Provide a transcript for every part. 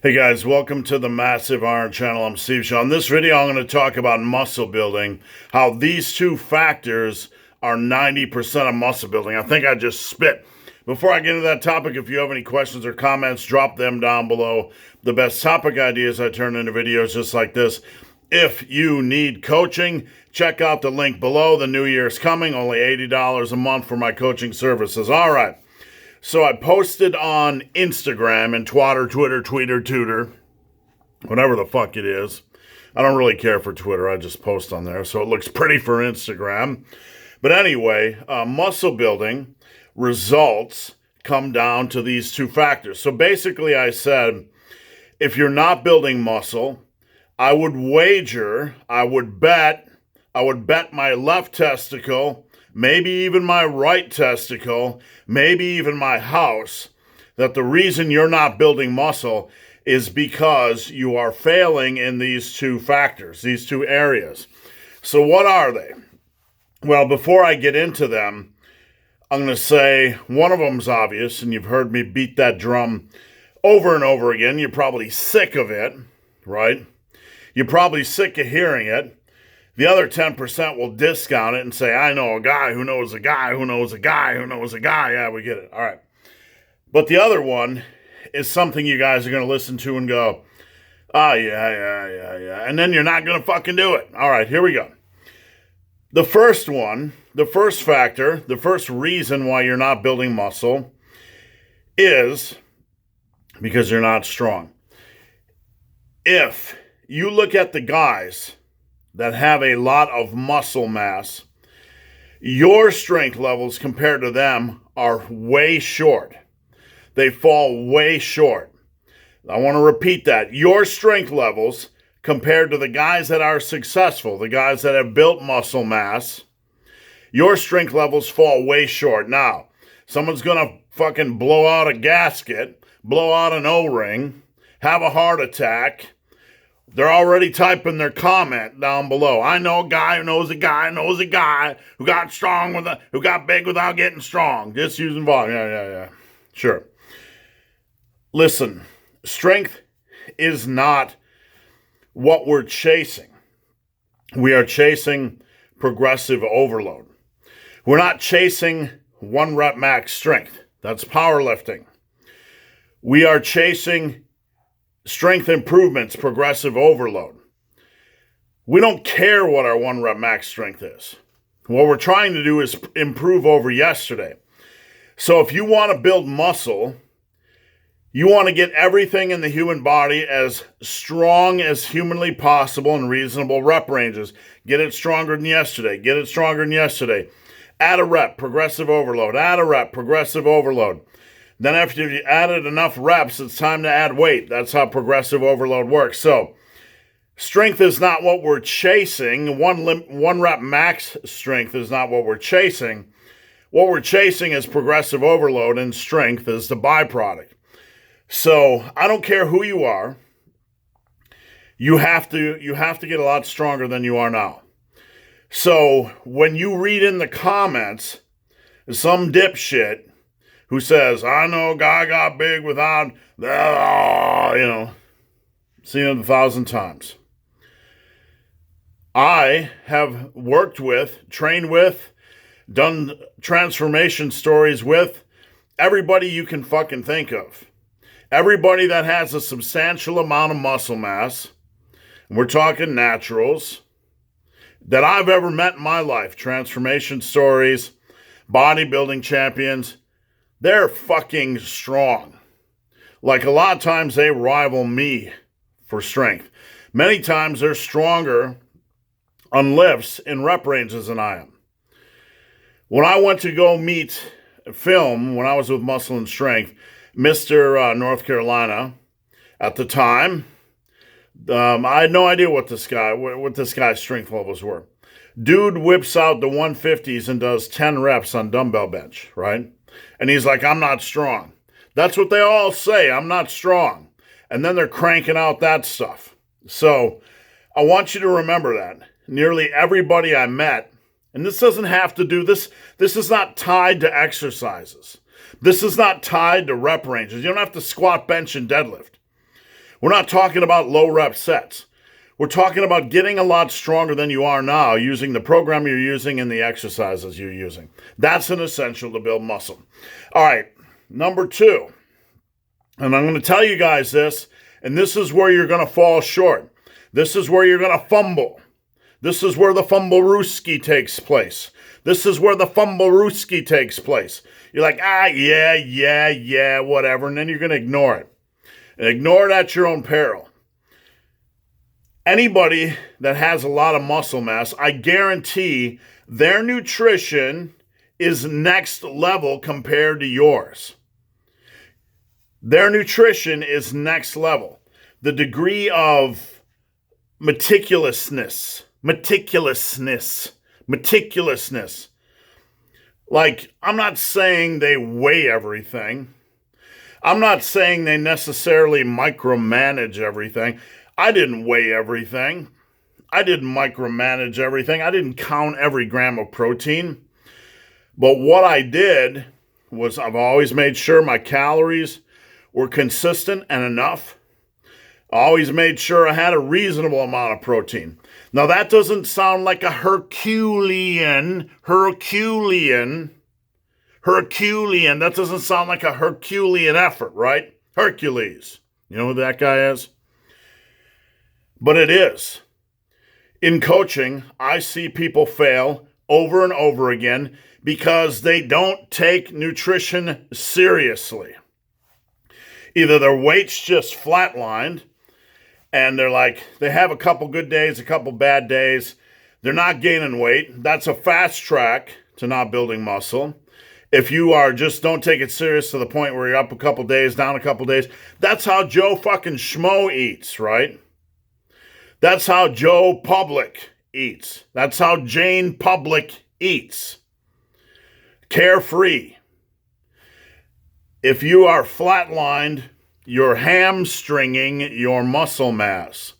Hey guys, welcome to the Massive Iron Channel. I'm Steve Shaw. In this video, I'm going to talk about muscle building, how these two factors are 90% of muscle building. I think I just spit. Before I get into that topic, if you have any questions or comments, drop them down below. The best topic ideas I turn into videos just like this. If you need coaching, check out the link below. The new year's coming, only $80 a month for my coaching services. All right. So I posted on Instagram and Twitter, Twitter, whatever the fuck it is. I don't really care for Twitter. I just post on there, so it looks pretty for Instagram. But anyway, muscle building results come down to these two factors. So basically I said, if you're not building muscle, I would bet my left testicle, maybe even my right testicle, maybe even my house, that the reason you're not building muscle is because you are failing in these two factors, these two areas. So what are they? Well, before I get into them, I'm going to say one of them's obvious, and you've heard me beat that drum over and over again. You're probably sick of it, right? You're probably sick of hearing it. The other 10% will discount it and say, I know a guy who knows a guy who knows a guy who knows a guy. Yeah, we get it. All right. But the other one is something you guys are going to listen to and go, oh, yeah. And then you're not going to fucking do it. All right, here we go. The first one, the first factor, the first reason why you're not building muscle is because you're not strong. If you look at the guys that have a lot of muscle mass, your strength levels compared to them are way short. They fall way short. I want to repeat that. Your strength levels compared to the guys that are successful, the guys that have built muscle mass, your strength levels fall way short. Now, someone's going to fucking blow out a gasket, blow out an O-ring, have a heart attack. They're already typing their comment down below. I know a guy who knows a guy who knows a guy who got strong who got big without getting strong. Just using volume. Yeah. Sure. Listen, strength is not what we're chasing. We are chasing progressive overload. We're not chasing 1 rep max strength. That's powerlifting. We are chasing strength improvements, progressive overload. We don't care what our 1 rep max strength is. What we're trying to do is improve over yesterday. So if you want to build muscle, you want to get everything in the human body as strong as humanly possible in reasonable rep ranges. Get it stronger than yesterday. Get it stronger than yesterday. Add a rep, progressive overload. Add a rep, progressive overload. Then after you added enough reps, it's time to add weight. That's how progressive overload works. So strength is not what we're chasing. One rep max strength is not what we're chasing. What we're chasing is progressive overload, and strength is the byproduct. So I don't care who you are. You have to get a lot stronger than you are now. So when you read in the comments, some dipshit who says, I know a guy got big without, seen it 1,000 times. I have worked with, trained with, done transformation stories with everybody you can fucking think of. Everybody that has a substantial amount of muscle mass, and we're talking naturals, that I've ever met in my life, transformation stories, bodybuilding champions, they're fucking strong. Like a lot of times they rival me for strength. Many times they're stronger on lifts in rep ranges than I am. When I went to go film, when I was with Muscle and Strength, Mr. North Carolina, at the time, I had no idea what this guy's strength levels were. Dude whips out the 150s and does 10 reps on dumbbell bench, right? And he's like, I'm not strong. That's what they all say. I'm not strong. And then they're cranking out that stuff. So I want you to remember that. Nearly everybody I met, and this doesn't have to do this. This is not tied to exercises. This is not tied to rep ranges. You don't have to squat, bench, and deadlift. We're not talking about low rep sets. We're talking about getting a lot stronger than you are now using the program you're using and the exercises you're using. That's an essential to build muscle. All right, number 2. And I'm going to tell you guys this, and this is where you're going to fall short. This is where you're going to fumble. This is where the Fumboruski takes place. This is where the Fumboruski takes place. You're like, yeah, whatever, and then you're going to ignore it. And ignore it at your own peril. Anybody that has a lot of muscle mass, I guarantee their nutrition is next level compared to yours. Their nutrition is next level. The degree of meticulousness. Like, I'm not saying they weigh everything. I'm not saying they necessarily micromanage everything. I didn't weigh everything. I didn't micromanage everything. I didn't count every gram of protein. But what I did was I've always made sure my calories were consistent and enough. I always made sure I had a reasonable amount of protein. Now that doesn't sound like a Herculean. That doesn't sound like a Herculean effort, right? Hercules. You know who that guy is? But it is. In coaching, I see people fail over and over again because they don't take nutrition seriously. Either their weight's just flatlined, and they're like, they have a couple good days, a couple bad days. They're not gaining weight. That's a fast track to not building muscle. If you are just don't take it serious to the point where you're up a couple days, down a couple days, that's how Joe fucking Schmo eats, right? That's how Joe Public eats. That's how Jane Public eats. Carefree. If you are flatlined, you're hamstringing your muscle mass.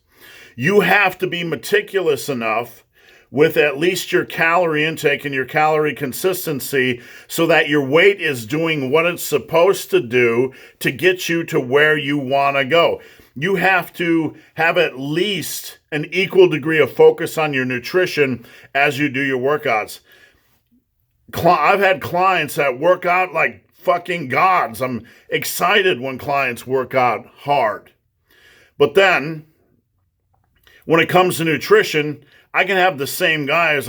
You have to be meticulous enough with at least your calorie intake and your calorie consistency so that your weight is doing what it's supposed to do to get you to where you want to go. You have to have at least an equal degree of focus on your nutrition as you do your workouts. I've had clients that work out like fucking gods. I'm excited when clients work out hard. But then, when it comes to nutrition, I can have the same guy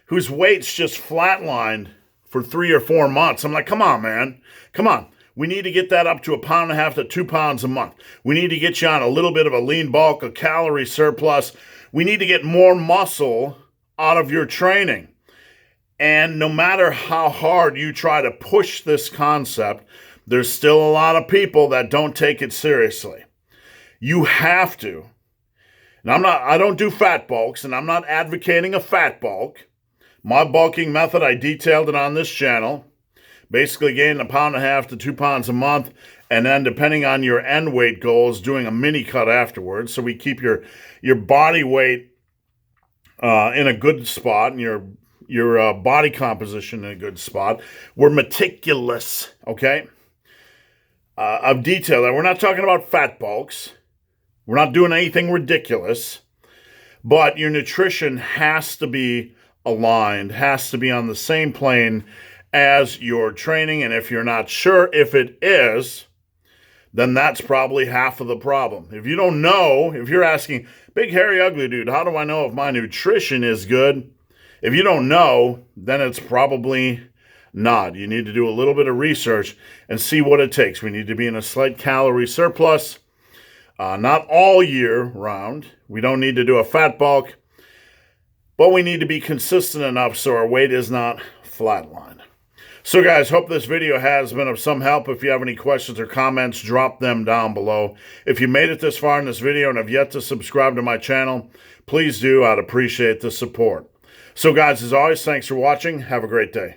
whose weight's just flatlined for 3 or 4 months. I'm like, come on, man. Come on. We need to get that up to 1.5 pounds to 2 pounds a month. We need to get you on a little bit of a lean bulk, a calorie surplus. We need to get more muscle out of your training. And no matter how hard you try to push this concept, there's still a lot of people that don't take it seriously. You have to. And I don't do fat bulks, and I'm not advocating a fat bulk. My bulking method, I detailed it on this channel. Basically gaining 1.5 pounds to 2 pounds a month, and then depending on your end weight goals, doing a mini cut afterwards. So we keep your body weight in a good spot and your body composition in a good spot. We're meticulous, okay? I've detailed that. We're not talking about fat bulks. We're not doing anything ridiculous. But your nutrition has to be aligned, has to be on the same plane as your training. And if you're not sure if it is, then that's probably half of the problem. If you don't know, if you're asking, big, hairy, ugly dude, how do I know if my nutrition is good? If you don't know, then it's probably not. You need to do a little bit of research and see what it takes. We need to be in a slight calorie surplus, not all year round. We don't need to do a fat bulk, but we need to be consistent enough so our weight is not flatlined. So guys, hope this video has been of some help. If you have any questions or comments, drop them down below. If you made it this far in this video and have yet to subscribe to my channel, please do. I'd appreciate the support. So guys, as always, thanks for watching. Have a great day.